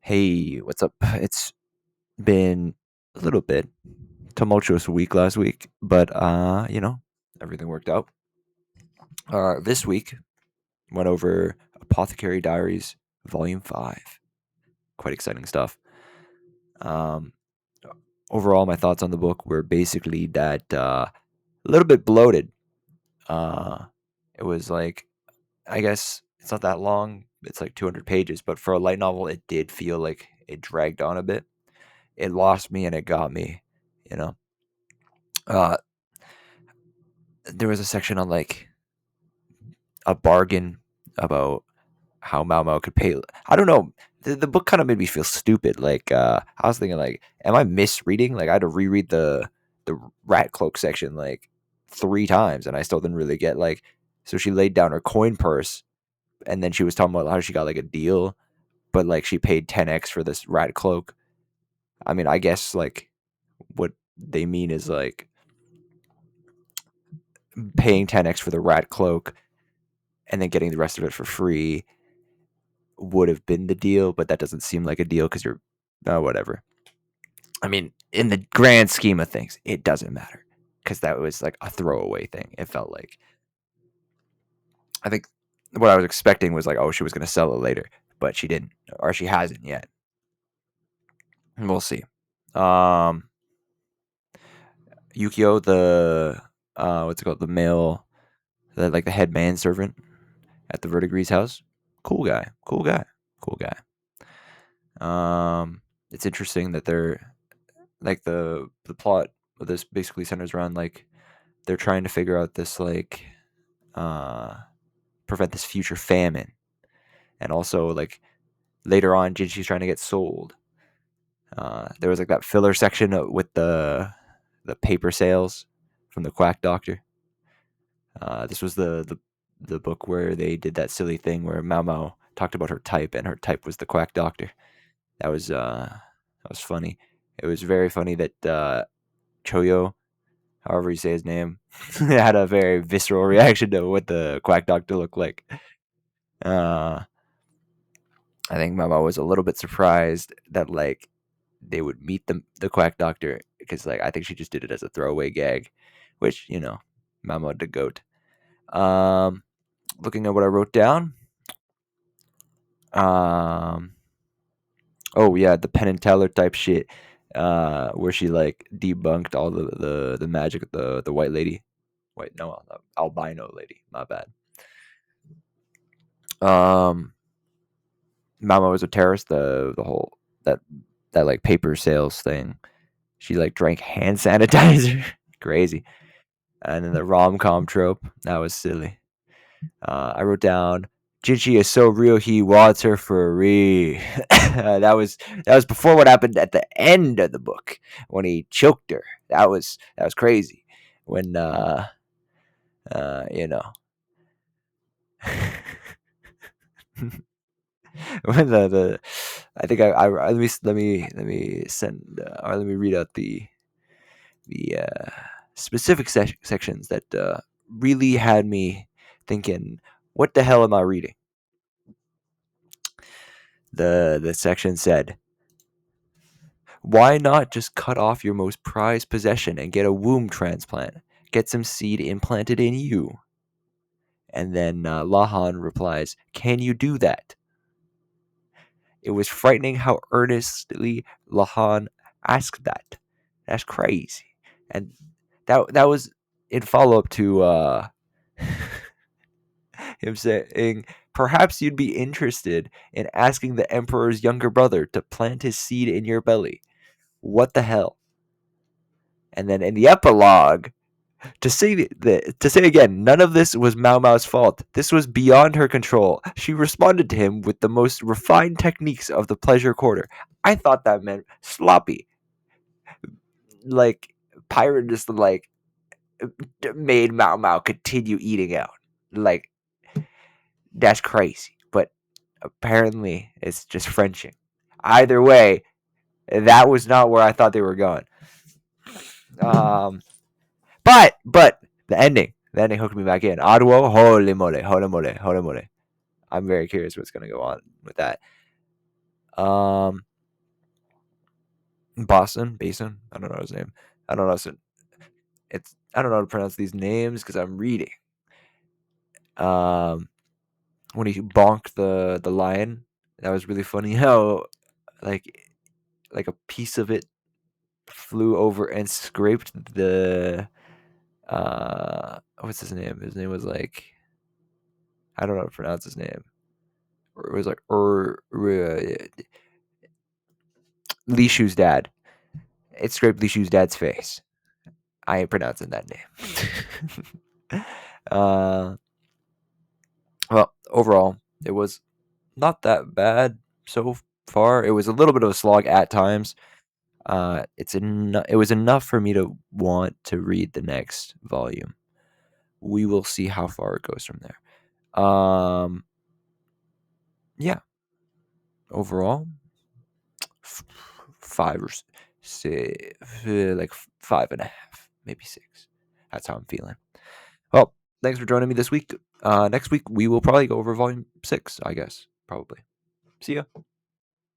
Hey, what's up? It's been a little bit tumultuous week last week, but everything worked out. This week went over Apothecary Diaries Volume 5. Quite exciting stuff. Um Overall my thoughts on the book were basically that a little bit bloated. Uh it was like I guess it's not that long. It's like 200 pages, but for a light novel it did feel like it dragged on a bit. It lost me and it got me, you know. Uh there was a section on like a bargain about how Mao Mao could pay. I don't know. The book kind of made me feel stupid. Like I was thinking, like, am I misreading? Like I had to reread the rat cloak section like 3 times, and I still didn't really get like. So she laid down her coin purse, and then she was talking about how she got like a deal, but like she paid 10x for this rat cloak. I mean, I guess like what they mean is like paying 10x for the rat cloak and then getting the rest of it for free would have been the deal, but that doesn't seem like a deal because you're whatever. I mean, in the grand scheme of things, it doesn't matter because that was like a throwaway thing. It felt like I think what I was expecting was like, oh, she was going to sell it later, but she didn't, or she hasn't yet. We'll see. Yukio, the what's it called, the male, like the head manservant at the Verdigris house. Cool guy, cool guy, cool guy. It's interesting that they're like the plot of this basically centers around like they're trying to figure out this like uh prevent this future famine, and also like later on Jinchi's trying to get sold. There was like that filler section with the paper sales from the quack doctor. This was the book where they did that silly thing where Mao Mao talked about her type, and her type was the quack doctor. That was funny. It was very funny that Choyo, however you say his name, had a very visceral reaction to what the quack doctor looked like. Uh, I think Mama was a little bit surprised that like they would meet the quack doctor because like I think she just did it as a throwaway gag, which Mama the goat. Um, Looking at what I wrote down. Um, oh yeah, the Penn and Teller type shit, where she like debunked all the magic of the white lady. Wait, no, albino lady. My bad. Um, Mama was a terrorist. The whole that that like paper sales thing. She like drank hand sanitizer. Crazy. And then the rom com trope. That was silly. I wrote down Jinchi is so real he wants her for free. That was before what happened at the end of the book when he choked her. That was crazy. When you know when the I think I let me send or let me read out the specific sections that really had me thinking, what the hell am I reading? The section said, why not just cut off your most prized possession and get a womb transplant? Get some seed implanted in you. And then Lahan replies, can you do that? It was frightening how earnestly Lahan asked that. That's crazy. And that was in follow up to him saying, perhaps you'd be interested in asking the Emperor's younger brother to plant his seed in your belly. What the hell? And then in the epilogue, to say again, none of this was Mao Mao's fault. This was beyond her control. She responded to him with the most refined techniques of the pleasure quarter. I thought that meant sloppy. Like Pirate just like made Mao Mao continue eating out. Like that's crazy. But apparently it's just Frenching. Either way, that was not where I thought they were going. Um, but the ending hooked me back in. Aduo, holy mole, holy mole, holy mole. I'm very curious what's going to go on with that. Um, Basin. I don't know his name. I don't know. I don't know how to pronounce these names because I'm reading. Um, when he bonked the lion, that was really funny. How like a piece of it flew over and scraped the what's his name? His name was like, I don't know how to pronounce his name. It was like Li Shu's dad. It scraped Li Shu's dad's face. I ain't pronouncing that name. uh, well, overall, it was not that bad so far. It was a little bit of a slog at times. It was enough for me to want to read the next volume. We will see how far it goes from there. Yeah. Overall, five or six, like 5.5, maybe 6. That's how I'm feeling. Well, thanks for joining me this week. Next week we will probably go over volume 6, I guess. Probably. See ya.